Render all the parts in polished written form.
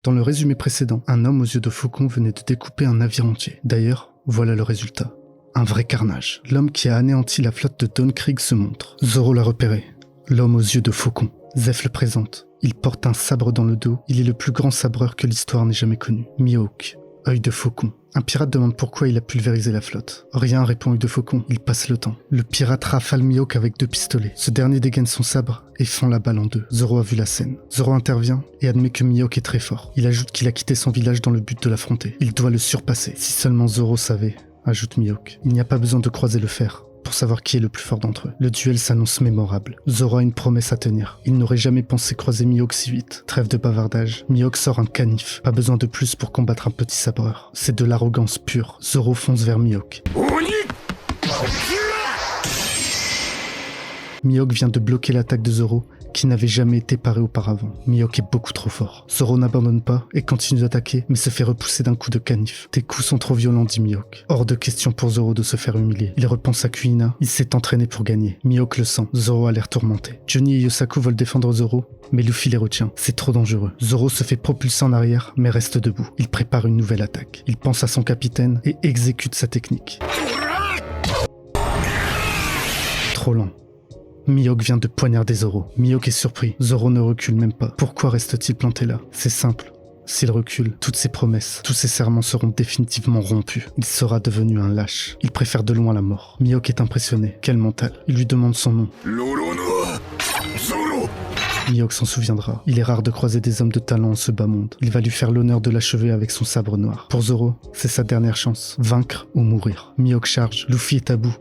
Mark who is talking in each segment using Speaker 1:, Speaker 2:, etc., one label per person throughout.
Speaker 1: Dans le résumé précédent, un homme aux yeux de faucon venait de découper un navire entier. D'ailleurs, voilà le résultat. Un vrai carnage. L'homme qui a anéanti la flotte de Don Krieg se montre. Zoro l'a repéré. L'homme aux yeux de faucon. Zeph le présente. Il porte un sabre dans le dos. Il est le plus grand sabreur que l'histoire n'ait jamais connu. Mihawk. Œil de faucon. Un pirate demande pourquoi il a pulvérisé la flotte. Rien, répond Œil de faucon, il passe le temps. Le pirate rafale Mihawk avec 2 pistolets. Ce dernier dégaine son sabre et fend la balle en 2. Zoro a vu la scène. Zoro intervient et admet que Mihawk est très fort. Il ajoute qu'il a quitté son village dans le but de l'affronter. Il doit le surpasser. Si seulement Zoro savait, ajoute Mihawk. Il n'y a pas besoin de croiser le fer pour savoir qui est le plus fort d'entre eux. Le duel s'annonce mémorable. Zoro a une promesse à tenir. Il n'aurait jamais pensé croiser Mihawk si vite. Trêve de bavardage. Mihawk sort un canif. Pas besoin de plus pour combattre un petit sabreur. C'est de l'arrogance pure. Zoro fonce vers Mihawk. Mihawk vient de bloquer l'attaque de Zoro, qui n'avait jamais été paré auparavant. Mihawk est beaucoup trop fort. Zoro n'abandonne pas et continue d'attaquer, mais se fait repousser d'un coup de canif. Tes coups sont trop violents, dit Mihawk. Hors de question pour Zoro de se faire humilier. Il repense à Kuina, il s'est entraîné pour gagner. Mihawk le sent, Zoro a l'air tourmenté. Johnny et Yosaku veulent défendre Zoro, mais Luffy les retient. C'est trop dangereux. Zoro se fait propulser en arrière, mais reste debout. Il prépare une nouvelle attaque. Il pense à son capitaine et exécute sa technique. Trop lent. Mihawk vient de poignarder Zoro. Mihawk est surpris. Zoro ne recule même pas. Pourquoi reste-t-il planté là? C'est simple. S'il recule, toutes ses promesses, tous ses serments seront définitivement rompus. Il sera devenu un lâche. Il préfère de loin la mort. Mihawk est impressionné. Quel mental. Il lui demande son nom. Mihawk s'en souviendra. Il est rare de croiser des hommes de talent en ce bas monde. Il va lui faire l'honneur de l'achever avec son sabre noir. Pour Zoro, c'est sa dernière chance. Vaincre ou mourir. Mihawk charge. Luffy est à bout.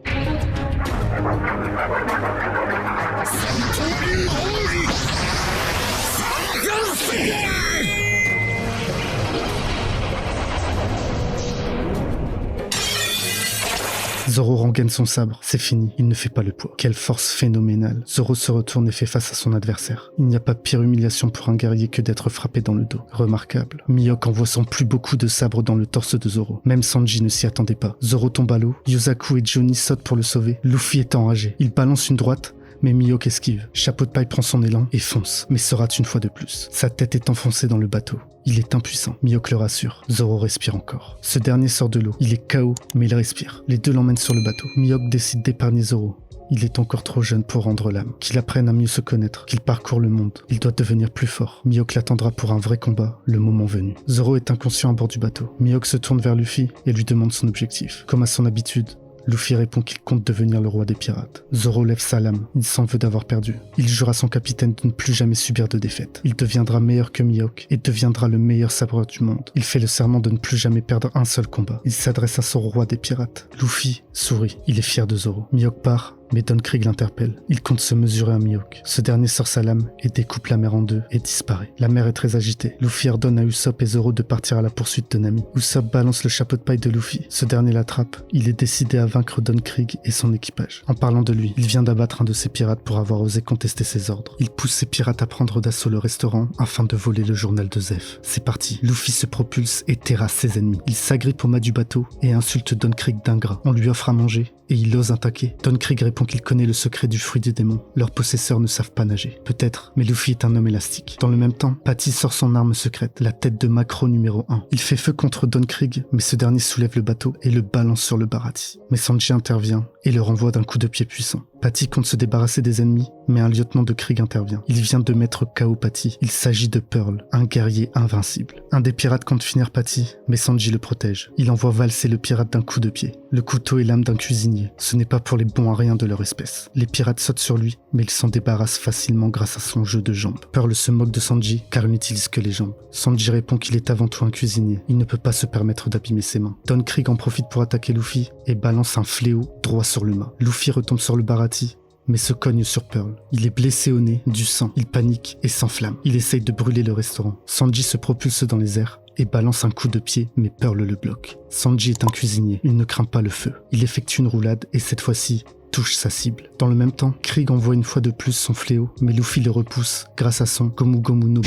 Speaker 1: Zoro rengaine son sabre, c'est fini, il ne fait pas le poids. Quelle force phénoménale. Zoro se retourne et fait face à son adversaire. Il n'y a pas pire humiliation pour un guerrier que d'être frappé dans le dos. Remarquable. Mihawk envoie son plus beau coup de sabre dans le torse de Zoro. Même Sanji ne s'y attendait pas. Zoro tombe à l'eau, Yosaku et Johnny sautent pour le sauver. Luffy est enragé. Il balance une droite, mais Mihawk esquive. Chapeau de paille prend son élan et fonce, mais se rate une fois de plus. Sa tête est enfoncée dans le bateau. Il est impuissant. Mihawk le rassure. Zoro respire encore. Ce dernier sort de l'eau. Il est KO, mais il respire. Les deux l'emmènent sur le bateau. Mihawk décide d'épargner Zoro. Il est encore trop jeune pour rendre l'âme. Qu'il apprenne à mieux se connaître, qu'il parcourt le monde. Il doit devenir plus fort. Mihawk l'attendra pour un vrai combat, le moment venu. Zoro est inconscient à bord du bateau. Mihawk se tourne vers Luffy et lui demande son objectif. Comme à son habitude, Luffy répond qu'il compte devenir le roi des pirates. Zoro lève sa lame, il s'en veut d'avoir perdu. Il jure à son capitaine de ne plus jamais subir de défaite. Il deviendra meilleur que Mihawk et deviendra le meilleur sabreur du monde. Il fait le serment de ne plus jamais perdre un seul combat. Il s'adresse à son roi des pirates. Luffy sourit, il est fier de Zoro. Mihawk part, mais Don Krieg l'interpelle. Il compte se mesurer à Mihawk. Ce dernier sort sa lame et découpe la mer en 2 et disparaît. La mer est très agitée. Luffy ordonne à Usopp et Zoro de partir à la poursuite de Nami. Usopp balance le chapeau de paille de Luffy. Ce dernier l'attrape. Il est décidé à vaincre Don Krieg et son équipage. En parlant de lui, il vient d'abattre un de ses pirates pour avoir osé contester ses ordres. Il pousse ses pirates à prendre d'assaut le restaurant afin de voler le journal de Zeph. C'est parti. Luffy se propulse et terrasse ses ennemis. Il s'agrippe au mât du bateau et insulte Don Krieg d'ingrat. On lui offre à manger et il ose attaquer. Don Krieg répond qu'il connaît le secret du fruit des démons. Leurs possesseurs ne savent pas nager. Peut-être, mais Luffy est un homme élastique. Dans le même temps, Patty sort son arme secrète, la tête de Macro numéro 1. Il fait feu contre Don Krieg, mais ce dernier soulève le bateau et le balance sur le Baratie. Mais Sanji intervient et le renvoie d'un coup de pied puissant. Patty compte se débarrasser des ennemis, mais un lieutenant de Krieg intervient. Il vient de mettre KO Patty. Il s'agit de Pearl, un guerrier invincible. Un des pirates compte finir Patty, mais Sanji le protège. Il envoie valser le pirate d'un coup de pied. Le couteau est l'âme d'un cuisinier. Ce n'est pas pour les bons à rien de leur espèce. Les pirates sautent sur lui, mais ils s'en débarrassent facilement grâce à son jeu de jambes. Pearl se moque de Sanji, car il n'utilise que les jambes. Sanji répond qu'il est avant tout un cuisinier. Il ne peut pas se permettre d'abîmer ses mains. Don Krieg en profite pour attaquer Luffy et balance un fléau droit sur le mât. Luffy retombe sur le Baratie, mais se cogne sur Pearl. Il est blessé au nez, du sang, il panique et s'enflamme. Il essaye de brûler le restaurant. Sanji se propulse dans les airs et balance un coup de pied, mais Pearl le bloque. Sanji est un cuisinier, il ne craint pas le feu. Il effectue une roulade et cette fois-ci, touche sa cible. Dans le même temps, Krieg envoie une fois de plus son fléau, mais Luffy le repousse grâce à son Gomu Gomu no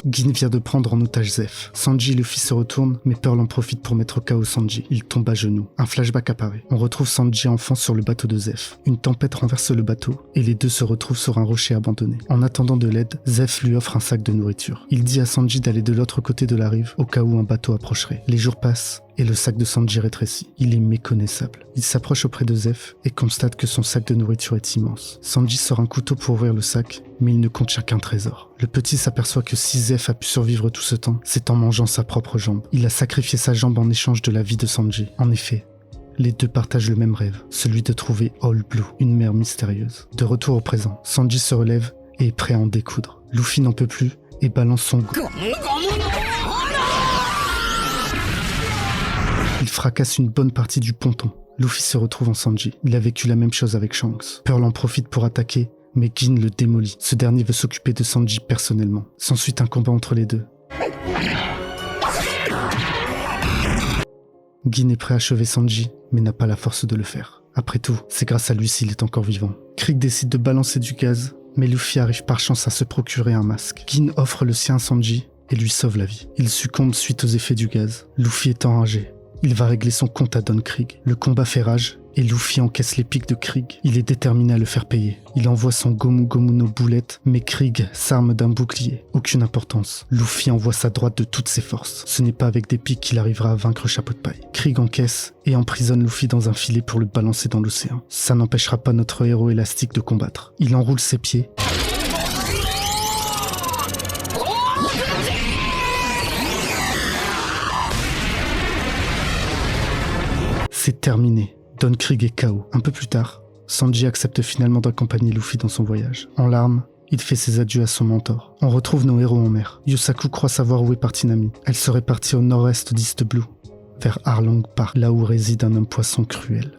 Speaker 1: Gin vient de prendre en otage Zeph. Sanji et Luffy se retournent, mais Pearl en profite pour mettre KO Sanji. Il tombe à genoux. Un flashback apparaît. On retrouve Sanji enfant sur le bateau de Zeph. Une tempête renverse le bateau, et les deux se retrouvent sur un rocher abandonné. En attendant de l'aide, Zeph lui offre un sac de nourriture. Il dit à Sanji d'aller de l'autre côté de la rive, au cas où un bateau approcherait. Les jours passent, et le sac de Sanji rétrécit. Il est méconnaissable. Il s'approche auprès de Zeph et constate que son sac de nourriture est immense. Sanji sort un couteau pour ouvrir le sac, mais il ne contient qu'un trésor. Le petit s'aperçoit que si Zeph a pu survivre tout ce temps, c'est en mangeant sa propre jambe. Il a sacrifié sa jambe en échange de la vie de Sanji. En effet, les deux partagent le même rêve, celui de trouver All Blue, une mer mystérieuse. De retour au présent, Sanji se relève et est prêt à en découdre. Luffy n'en peut plus et balance son Il fracasse une bonne partie du ponton. Luffy se retrouve en Sanji. Il a vécu la même chose avec Shanks. Pearl en profite pour attaquer, mais Gin le démolit. Ce dernier veut s'occuper de Sanji personnellement. S'ensuit un combat entre les deux. Gin est prêt à achever Sanji, mais n'a pas la force de le faire. Après tout, c'est grâce à lui s'il est encore vivant. Krieg décide de balancer du gaz, mais Luffy arrive par chance à se procurer un masque. Gin offre le sien à Sanji et lui sauve la vie. Il succombe suite aux effets du gaz. Luffy est enragé. Il va régler son compte à Don Krieg. Le combat fait rage et Luffy encaisse les pics de Krieg. Il est déterminé à le faire payer. Il envoie son Gomu Gomu no boulette, mais Krieg s'arme d'un bouclier. Aucune importance. Luffy envoie sa droite de toutes ses forces. Ce n'est pas avec des pics qu'il arrivera à vaincre Chapeau de Paille. Krieg encaisse et emprisonne Luffy dans un filet pour le balancer dans l'océan. Ça n'empêchera pas notre héros élastique de combattre. Il enroule ses pieds. C'est terminé. Don Krieg est KO. Un peu plus tard, Sanji accepte finalement d'accompagner Luffy dans son voyage. En larmes, il fait ses adieux à son mentor. On retrouve nos héros en mer. Yusaku croit savoir où est partie Nami. Elle serait partie au nord-est d'East Blue, vers Arlong Park, là où réside un homme poisson cruel.